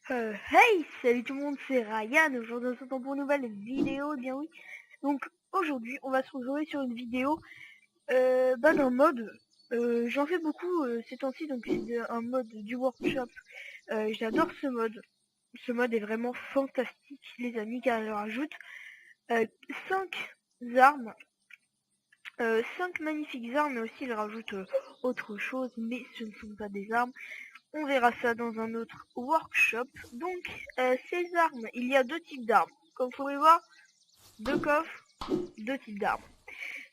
Hey, salut tout le monde, c'est Ryan. Aujourd'hui, on se retrouve pour une nouvelle vidéo. Eh bien oui. Donc aujourd'hui, on va se retrouver sur une vidéo d'un mode. J'en fais beaucoup ces temps-ci, donc c'est un mode du workshop. J'adore ce mode. Ce mode est vraiment fantastique, les amis, car il rajoute 5 armes. 5 magnifiques armes, mais aussi il rajoute autre chose, mais ce ne sont pas des armes. On verra ça dans un autre workshop. Donc, ces armes, il y a deux types d'armes. Comme vous pouvez voir, deux coffres, deux types d'armes.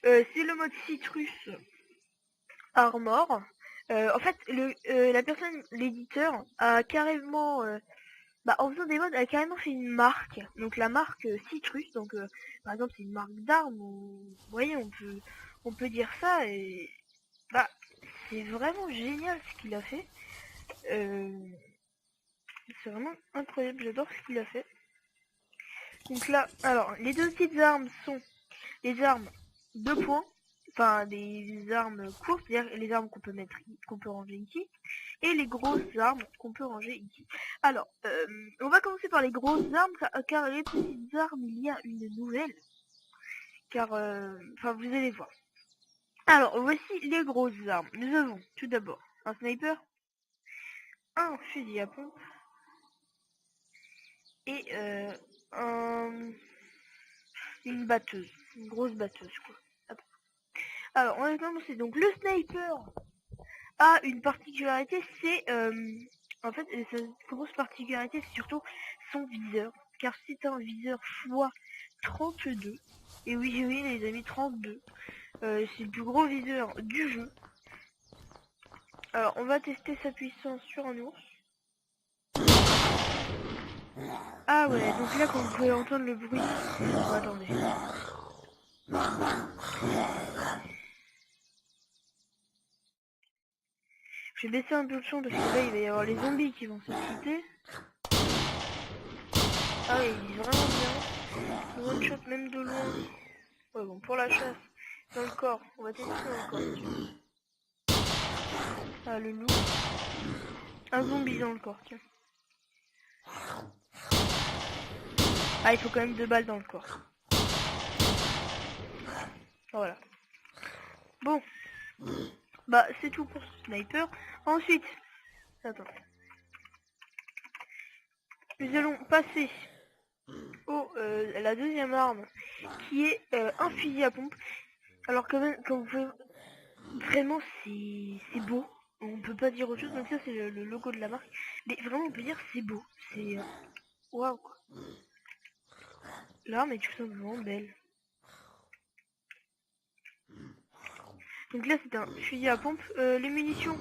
C'est le mode Citrus Armor. En fait, la personne, l'éditeur, a carrément, en faisant des modes, a carrément fait une marque. Donc la marque Citrus. Donc, par exemple, c'est une marque d'armes. Vous voyez, on peut dire ça. Et bah, c'est vraiment génial ce qu'il a fait. C'est vraiment incroyable, j'adore ce qu'il a fait. Donc là, alors, les deux petites armes sont les armes 2 points, enfin des armes courtes, c'est-à-dire les armes qu'on peut ranger ici, et les grosses armes qu'on peut ranger ici. Alors, on va commencer par les grosses armes, car les petites armes, il y a une nouvelle, car, vous allez voir. Alors, voici les grosses armes. Nous avons tout d'abord un sniper, un fusil à pompe, et une batteuse, une grosse batteuse quoi. Alors on va commencer. Donc le sniper a une particularité, c'est en fait sa grosse particularité c'est surtout son viseur, car c'est un viseur x32. Et oui oui les amis, 32. C'est le plus gros viseur du jeu. Alors on va tester sa puissance sur un ours. Ah ouais, donc là quand vous pouvez entendre le bruit, attendez. Je vais baisser un peu le son parce que là il va y avoir les zombies qui vont se shooter. Ah oui, il est vraiment bien. Le one shot même de loin. Ouais bon, pour la chasse, dans le corps, on va tester dans le corps. Ah le loup. Un zombie dans le corps, tiens. Ah il faut quand même 2 balles dans le corps. Voilà. Bon. Bah c'est tout pour ce sniper. Ensuite, attends. Nous allons passer la deuxième arme qui est un fusil à pompe. Alors quand même, quand vous pouvez... Vraiment c'est beau. On peut pas dire autre chose, donc ça c'est le logo de la marque. Mais vraiment on peut dire c'est beau. C'est... Waouh quoi. L'arme est tout simplement belle. Donc là c'est un fusil à pompe. Les munitions.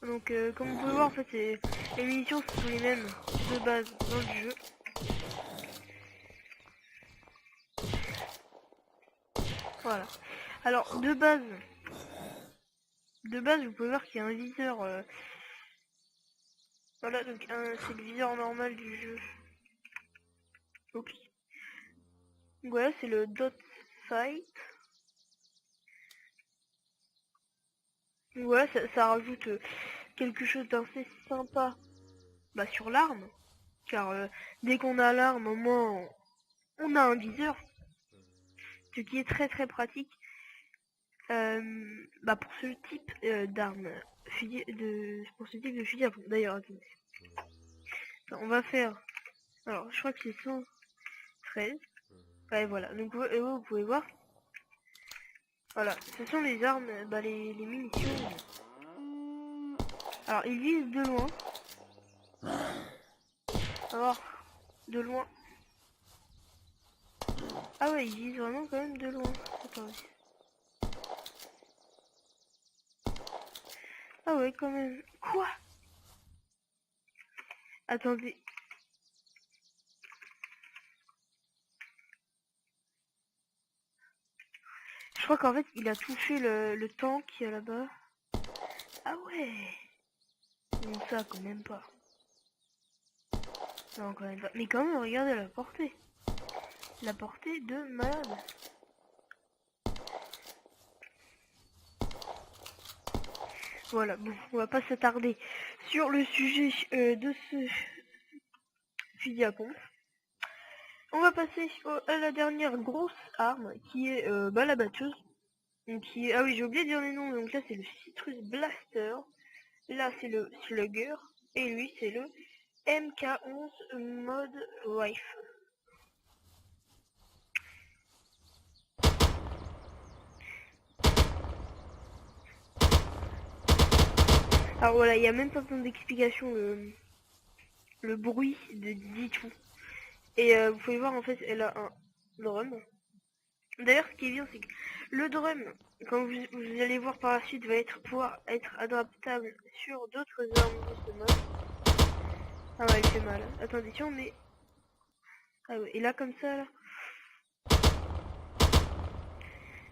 Donc comme vous pouvez voir en fait c'est... Les munitions ce sont les mêmes de base dans le jeu. Voilà. Alors de base vous pouvez voir qu'il y a un viseur. Voilà, donc c'est le viseur normal du jeu. Oups. Donc voilà, c'est le dot sight. Donc voilà, ça rajoute quelque chose d'assez sympa sur l'arme. Car dès qu'on a l'arme, au moins on a un viseur. Ce qui est très très pratique. Pour ce type d'arme. Pour ce type de fusil à pompe. D'ailleurs, attendez. On va faire... Alors, je crois que c'est 113. Ouais, voilà. Donc, vous pouvez voir. Voilà. Ce sont les armes, les munitions. Alors, ils visent de loin. Alors, de loin. Ah ouais, ils visent vraiment quand même de loin. Attendez. Ah ouais, quand même. Quoi? Attendez. Je crois qu'en fait, il a touché le tank qui est là-bas. Ah ouais. Non, ça, quand même pas. Non, quand même pas. Mais quand même, regardez la portée. La portée de malade. Voilà, bon, on va pas s'attarder sur le sujet de ce fusil à pompe, on va passer à la dernière grosse arme qui est la batteuse. Donc, ah oui, j'ai oublié de dire les noms. Donc là c'est le Citrus Blaster, là c'est le Slugger et lui c'est le MK11 mode rifle. Alors voilà, il n'y a même pas besoin d'explication, le bruit dit tout. Et vous pouvez voir, en fait, elle a un drum. D'ailleurs, ce qui est bien, c'est que le drum, comme vous allez voir par la suite, va pouvoir être adaptable sur d'autres armes de ce mode. Ah ouais, elle fait mal. Attendez, si on met... Ah ouais, et là, comme ça, là...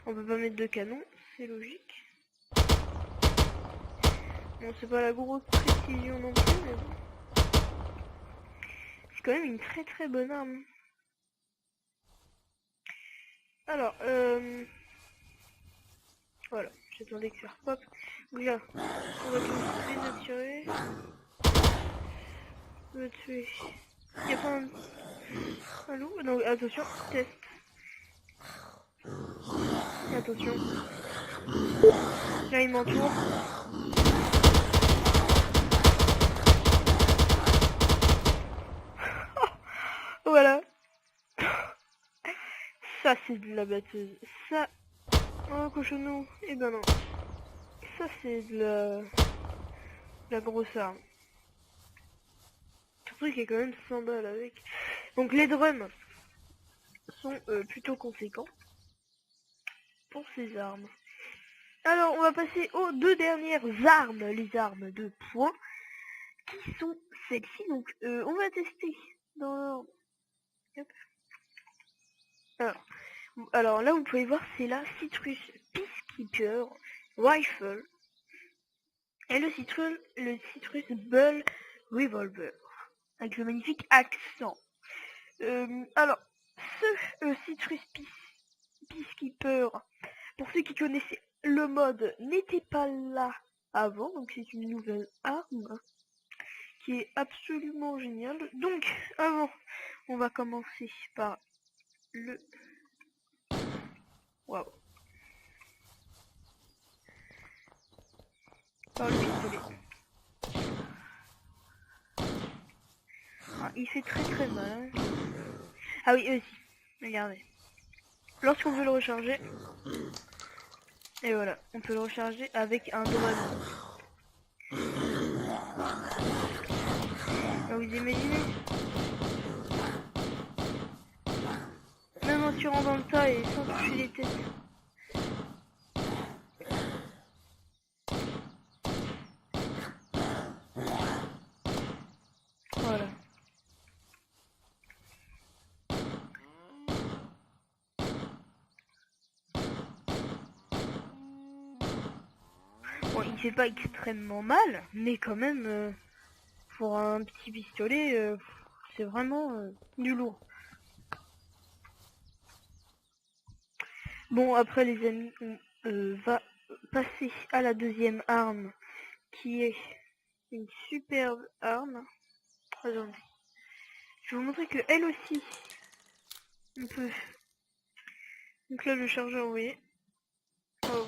On peut pas mettre de canon, c'est logique. Bon, c'est pas la grosse précision non plus, mais bon. C'est quand même une très très bonne arme. Alors, voilà, j'attendais que ça repop. Donc là, on va commencer à tirer. On va tuer. Il y a pas un loup? Donc attention, test. Attention. Là il m'entoure. Voilà. Ça c'est de la batteuse. Ça... Oh cochonou. Eh ben non. Ça c'est de la grosse arme. Surtout qu'il y a quand même 100 balles avec. Donc les drums sont plutôt conséquents pour ces armes. Alors on va passer aux deux dernières armes, les armes de poing, qui sont celles-ci. Donc on va tester dans l'ordre. Alors là vous pouvez voir, c'est la Citrus Peacekeeper Rifle et le Citrus Bull Revolver avec le magnifique accent. Alors ce Citrus Peacekeeper, pour ceux qui connaissaient le mode, n'était pas là avant, donc c'est une nouvelle arme qui est absolument géniale. Donc avant, on va commencer par le... Waouh. Par le pistolet. Ah, il fait très très mal. Ah oui, aussi. Regardez. Lorsqu'on veut le recharger, et voilà, on peut le recharger avec un drone. Ah, vous imaginez? Même en tirant dans le tas et sans toucher les têtes. Voilà. Bon, il fait pas extrêmement mal, mais quand même, pour un petit pistolet, c'est vraiment du lourd. Bon, après les amis, on va passer à la deuxième arme, qui est une superbe arme. Attendez. Je vais vous montrer que elle aussi, on peut... Donc là, le chargeur, vous voyez. Oh.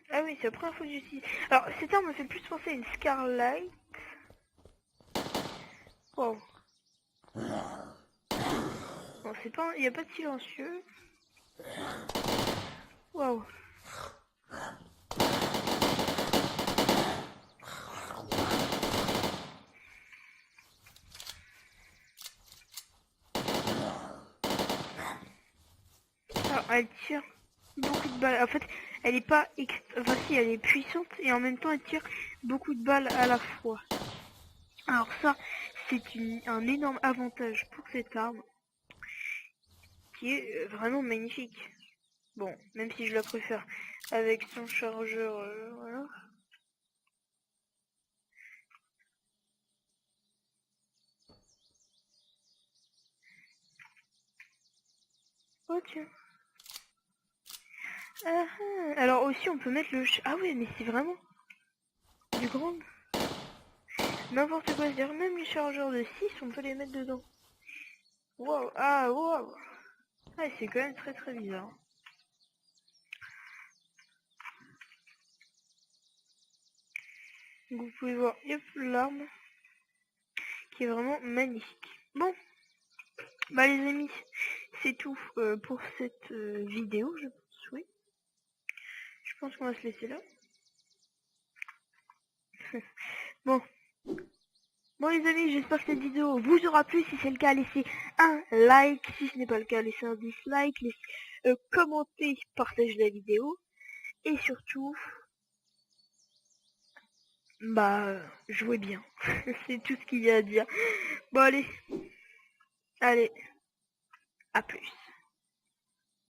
Ah oui, c'est la première fois que j'utilise. Alors, cette arme me fait plus penser à une Scarlight. Wow. Bon, c'est pas... Il n'y a pas de silencieux. Waouh. Alors, elle tire beaucoup de balles. En fait, elle est pas... Enfin si, elle est puissante et en même temps, elle tire beaucoup de balles à la fois. Alors ça, c'est un énorme avantage pour cette arme, qui est vraiment magnifique. Bon, même si je la préfère avec son chargeur, voilà. Oh tiens. Ah, alors aussi on peut mettre le... Ah ouais, mais c'est vraiment du grand. n'importe quoi, c'est-à-dire même les chargeurs de 6, on peut les mettre dedans. Wow, ah wow. Ah, c'est quand même très très bizarre. Donc vous pouvez voir, hop, l'arme qui est vraiment magnifique. Bon, bah les amis, c'est tout pour cette vidéo, je pense, oui. Je pense qu'on va se laisser là. Bon. Bon les amis, j'espère que cette vidéo vous aura plu. Si c'est le cas, laissez un like. Si ce n'est pas le cas, laissez un dislike. Laissez, commentez, partagez la vidéo. Et surtout, bah, jouez bien. C'est tout ce qu'il y a à dire. Bon allez, à plus.